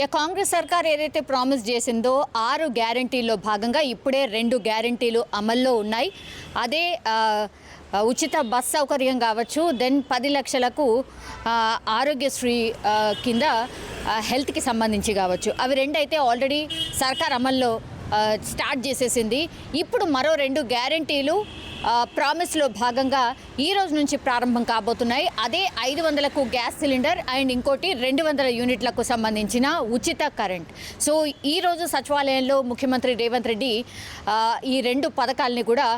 కాంగ్రెస్ సర్కార్ ఏదైతే ప్రామిస్ చేసిందో 6 గ్యారంటీల్లో భాగంగా ఇప్పుడే 2 గ్యారంటీలు అమల్లో ఉన్నాయి. అదే ఉచిత బస్ సౌకర్యం కావచ్చు, దెన్ 10 లక్షలకు ఆరోగ్యశ్రీ కింద హెల్త్కి సంబంధించి కావచ్చు. అవి రెండు అయితే ఆల్రెడీ సర్కార్ అమల్లో స్టార్ట్ చేసేసింది. ఇప్పుడు మరో 2 గ్యారంటీలు ప్రామిస్లో భాగంగా ఈ రోజు నుంచి ప్రారంభం కాబోతున్నాయి. అదే 500కు గ్యాస్ సిలిండర్ అండ్ ఇంకోటి 200 యూనిట్లకు సంబంధించిన ఉచిత కరెంట్. సో ఈరోజు సచివాలయంలో ముఖ్యమంత్రి రేవంత్ రెడ్డి ఈ 2 పథకాలని కూడా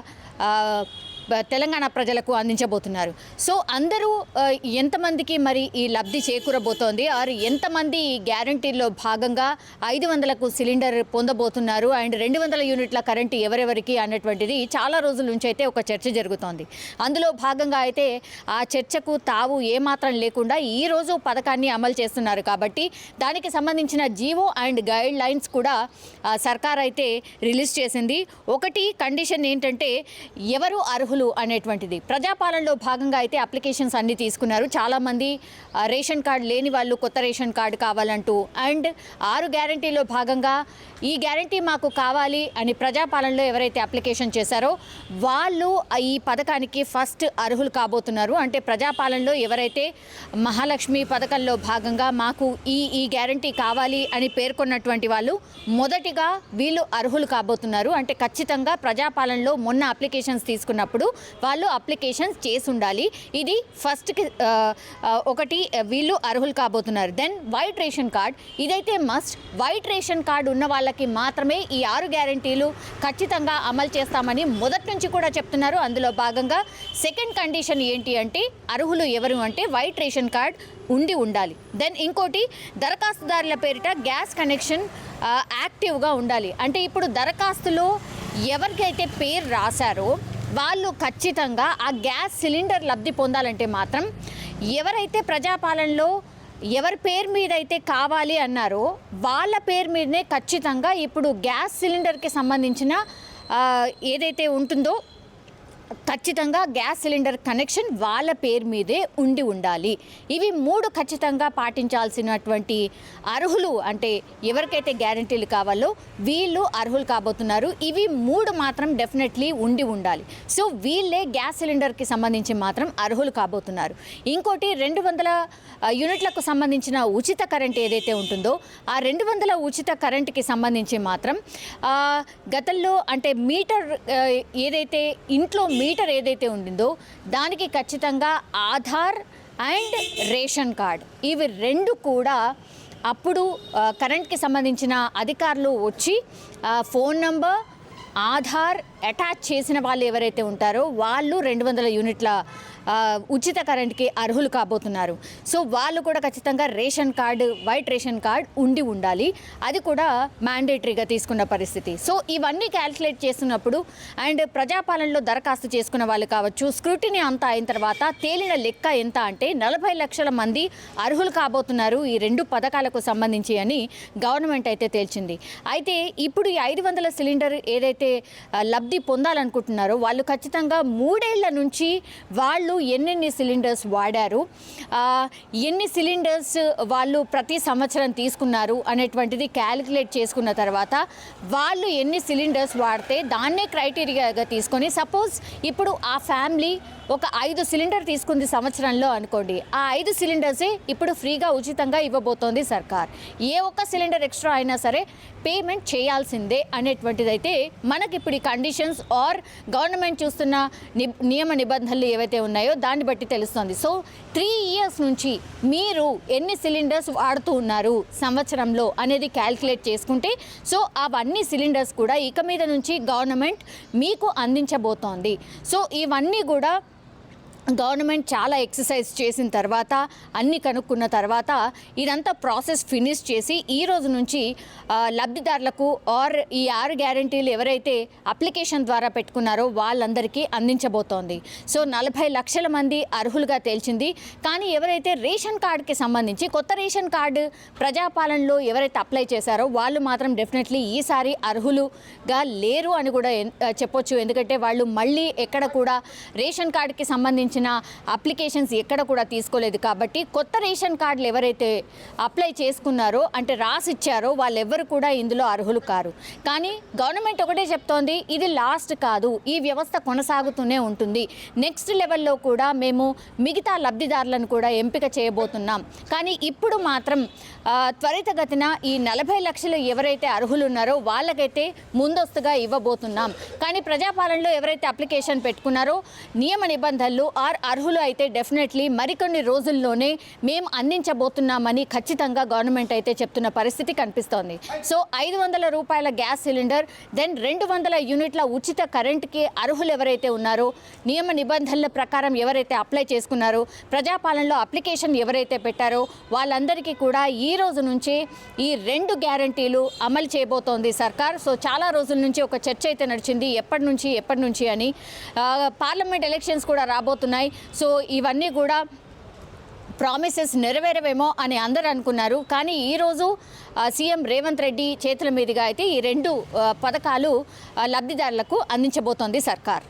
తెలంగాణ ప్రజలకు అందించబోతున్నారు. సో అందరూ ఎంతమందికి మరి ఈ లబ్ధి చేకూరబోతోంది, ఆరు ఎంతమంది ఈ గ్యారంటీల్లో భాగంగా 500కు సిలిండర్ పొందబోతున్నారు అండ్ 200 యూనిట్ల కరెంటు ఎవరెవరికి అన్నటువంటిది చాలా రోజుల నుంచి అయితే ఒక చర్చ జరుగుతోంది. అందులో భాగంగా అయితే ఆ చర్చకు తావు ఏమాత్రం లేకుండా ఈరోజు పథకాన్ని అమలు చేస్తున్నారు. కాబట్టి దానికి సంబంధించిన జీవో అండ్ గైడ్ లైన్స్ కూడా సర్కార్ అయితే రిలీజ్ చేసింది. ఒకటి కండిషన్ ఏంటంటే ఎవరు అర్హులు అనేటువంటిది. ప్రజాపాలనలో భాగంగా అయితే అప్లికేషన్స్ అన్ని తీసుకున్నారు. చాలామంది రేషన్ కార్డు లేని వాళ్ళు కొత్త రేషన్ కార్డు కావాలంటూ అండ్ 6 గ్యారంటీలో భాగంగా ఈ గ్యారంటీ మాకు కావాలి అని ప్రజాపాలనలో ఎవరైతే అప్లికేషన్ చేశారో వాళ్ళు ఈ పథకానికి ఫస్ట్ అర్హులు కాబోతున్నారు. అంటే ప్రజాపాలనలో ఎవరైతే మహాలక్ష్మి పథకంలో భాగంగా మాకు ఈ గ్యారంటీ కావాలి అని పేర్కొన్నటువంటి వాళ్ళు మొదటిగా వీళ్ళు అర్హులు కాబోతున్నారు. అంటే ఖచ్చితంగా ప్రజాపాలనలో మొన్న అప్లికేషన్స్ తీసుకున్నప్పుడు వాళ్ళు అప్లికేషన్స్ చేసి ఉండాలి. ఇది ఫస్ట్కి ఒకటి వీళ్ళు అర్హులు కాబోతున్నారు. దెన్ వైట్ రేషన్ కార్డ్, ఇదైతే మస్ట్. వైట్ రేషన్ కార్డు ఉన్న వాళ్ళకి మాత్రమే ఈ 6 గ్యారంటీలు ఖచ్చితంగా అమలు చేస్తామని మొదటి నుంచి కూడా చెప్తున్నారు. అందులో భాగంగా సెకండ్ కండిషన్ ఏంటి అంటే అర్హులు ఎవరు అంటే వైట్ రేషన్ కార్డ్ ఉండాలి. దెన్ ఇంకోటి దరఖాస్తుదారుల పేరిట గ్యాస్ కనెక్షన్ యాక్టివ్గా ఉండాలి. అంటే ఇప్పుడు దరఖాస్తులో ఎవరికైతే పేరు రాశారో వాళ్ళు ఖచ్చితంగా ఆ గ్యాస్ సిలిండర్ లబ్ధి పొందాలంటే మాత్రం ఎవరైతే ప్రజాపాలనలో ఎవరి పేరు మీద అయితే కావాలి అన్నారో వాళ్ళ పేరు మీదనే ఖచ్చితంగా ఇప్పుడు గ్యాస్ సిలిండర్కి సంబంధించిన ఏదైతే ఉంటుందో ఖచ్చితంగా గ్యాస్ సిలిండర్ కనెక్షన్ వాళ్ళ పేరు మీదే ఉండాలి. ఇవి 3 ఖచ్చితంగా పాటించాల్సినటువంటి అర్హులు. అంటే ఎవరికైతే గ్యారంటీలు కావాలో వీళ్ళు అర్హులు కాబోతున్నారు. ఇవి 3 మాత్రం డెఫినెట్లీ ఉండాలి. సో వీళ్ళే గ్యాస్ సిలిండర్కి సంబంధించి మాత్రం అర్హులు కాబోతున్నారు. ఇంకోటి 200 యూనిట్లకు సంబంధించిన ఉచిత కరెంట్ ఏదైతే ఉంటుందో ఆ 200 ఉచిత కరెంట్కి సంబంధించి మాత్రం గతంలో అంటే మీటర్ ఏదైతే ఇంట్లో మీటర్ ఏదైతే ఉండిందో దానికి ఖచ్చితంగా ఆధార్ అండ్ రేషన్ కార్డ్ ఇవి 2 కూడా అప్పుడు కరెంట్కి సంబంధించిన అధికారులు వచ్చి ఫోన్ నంబర్ ఆధార్ అటాచ్ చేసిన వాళ్ళు ఎవరైతే ఉంటారో వాళ్ళు 200 యూనిట్ల ఉచిత కరెంట్కి అర్హులు కాబోతున్నారు. సో వాళ్ళు కూడా ఖచ్చితంగా ration card white ration card ఉండాలి. అది కూడా మ్యాండేటరీగా తీసుకున్న పరిస్థితి. సో ఇవన్నీ క్యాల్కులేట్ చేస్తున్నప్పుడు అండ్ ప్రజాపాలనలో దరఖాస్తు చేసుకున్న వాళ్ళు కావచ్చు, స్క్రూటినీ అంతా అయిన తర్వాత తేలిన లెక్క ఎంత అంటే 40 లక్షల మంది అర్హులు కాబోతున్నారు ఈ 2 పథకాలకు సంబంధించి అని గవర్నమెంట్ అయితే తేల్చింది. అయితే ఇప్పుడు ఈ 500 సిలిండర్ ఏదైతే లబ్ధి పొందాలనుకుంటున్నారో వాళ్ళు ఖచ్చితంగా 3 ఏళ్ల నుంచి వాళ్ళు ఎన్ని సిలిండర్స్ వాడారు, ఎన్ని సిలిండర్స్ వాళ్ళు ప్రతి సంవత్సరం తీసుకున్నారు అనేటువంటిది క్యాలిక్యులేట్ చేసుకున్న తర్వాత వాళ్ళు ఎన్ని సిలిండర్స్ వాడితే దాన్నే క్రైటీరియాగా తీసుకొని సపోజ్ ఇప్పుడు ఆ ఫ్యామిలీ ఒక 5 సిలిండర్ తీసుకుంది సంవత్సరంలో అనుకోండి, ఆ 5 సిలిండర్సే ఇప్పుడు ఫ్రీగా ఉచితంగా ఇవ్వబోతోంది సర్కార్. ఏ ఒక్క సిలిండర్ ఎక్స్ట్రా అయినా సరే పేమెంట్ చేయాల్సిందే అనేటువంటిదైతే మనకి ఇప్పుడు ఈ కండిషన్స్ ఆర్ గవర్నమెంట్ చూస్తున్న నియమ నిబంధనలు ఏవైతే ఉన్నాయో దాన్ని బట్టి తెలుస్తుంది. సో 3 ఇయర్స్ నుంచి మీరు ఎన్ని సిలిండర్స్ వాడుతూ ఉన్నారు సంవత్సరంలో అనేది క్యాల్కులేట్ చేసుకుంటే సో అవన్నీ సిలిండర్స్ కూడా ఇక మీద నుంచి గవర్నమెంట్ మీకు అందించబోతోంది. సో ఇవన్నీ కూడా గవర్నమెంట్ చాలా ఎక్సర్సైజ్ చేసిన తర్వాత అన్నీ కనుక్కున్న తర్వాత ఇదంతా ప్రాసెస్ ఫినిష్ చేసి ఈ రోజు నుంచి లబ్ధిదారులకు ఆర్ ఈ 6 గ్యారంటీలు ఎవరైతే అప్లికేషన్ ద్వారా పెట్టుకున్నారో వాళ్ళందరికీ అందించబోతోంది. సో 40 లక్షల మంది అర్హులుగా తేల్చింది. కానీ ఎవరైతే రేషన్ కార్డుకి సంబంధించి కొత్త రేషన్ కార్డు ప్రజాపాలనలో ఎవరైతే అప్లై చేశారో వాళ్ళు మాత్రం డెఫినెట్లీ ఈసారి అర్హులుగా లేరు అని కూడా చెప్పొచ్చు. ఎందుకంటే వాళ్ళు మళ్ళీ ఎక్కడ కూడా రేషన్ కార్డుకి సంబంధించిన సంబంధించిన అప్లికేషన్స్ ఎక్కడ కూడా తీసుకోలేదు కాబట్టి కొత్త రేషన్ కార్డులు ఎవరైతే అప్లై చేసుకున్నారో అంటే రాసిచ్చారో వాళ్ళెవ్వరు కూడా ఇందులో అర్హులు కారు. కానీ గవర్నమెంట్ ఒకటే చెప్తోంది, ఇది లాస్ట్ కాదు, ఈ వ్యవస్థ కొనసాగుతూనే ఉంటుంది. నెక్స్ట్ లెవెల్లో కూడా మేము మిగతా లబ్ధిదారులను కూడా ఎంపిక చేయబోతున్నాం. కానీ ఇప్పుడు మాత్రం త్వరితగతిన ఈ 40 లక్షలు ఎవరైతే అర్హులు ఉన్నారో వాళ్ళకైతే ముందస్తుగా ఇవ్వబోతున్నాం. కానీ ప్రజాపాలనలో ఎవరైతే అప్లికేషన్ పెట్టుకున్నారో నియమ నిబంధనలు అర్హులు అయితే డెఫినెట్లీ మరికొన్ని రోజుల్లోనే మేము అందించబోతున్నామని ఖచ్చితంగా గవర్నమెంట్ అయితే చెప్తున్న పరిస్థితి కనిపిస్తోంది. సో 500 రూపాయల గ్యాస్ సిలిండర్, దెన్ 200 యూనిట్ల ఉచిత కరెంట్కి అర్హులు ఎవరైతే ఉన్నారో, నియమ నిబంధనల ప్రకారం ఎవరైతే అప్లై చేసుకున్నారో, ప్రజాపాలనలో అప్లికేషన్ ఎవరైతే పెట్టారో వాళ్ళందరికీ కూడా ఈ రోజు నుంచే ఈ 2 గ్యారంటీలు అమలు చేయబోతోంది సర్కార్. సో చాలా రోజుల నుంచి ఒక చర్చ అయితే నడిచింది, ఎప్పటి నుంచి అని. పార్లమెంట్ ఎలక్షన్స్ కూడా రాబోతున్నాయి. సో ఇవన్నీ కూడా ప్రామిసెస్ నెరవేరవేమో అని అందరూ అనుకున్నారు. కానీ ఈరోజు సీఎం రేవంత్ రెడ్డి చేతుల మీదుగా అయితే ఈ 2 పథకాలు లబ్ధిదారులకు అందించబోతోంది సర్కార్.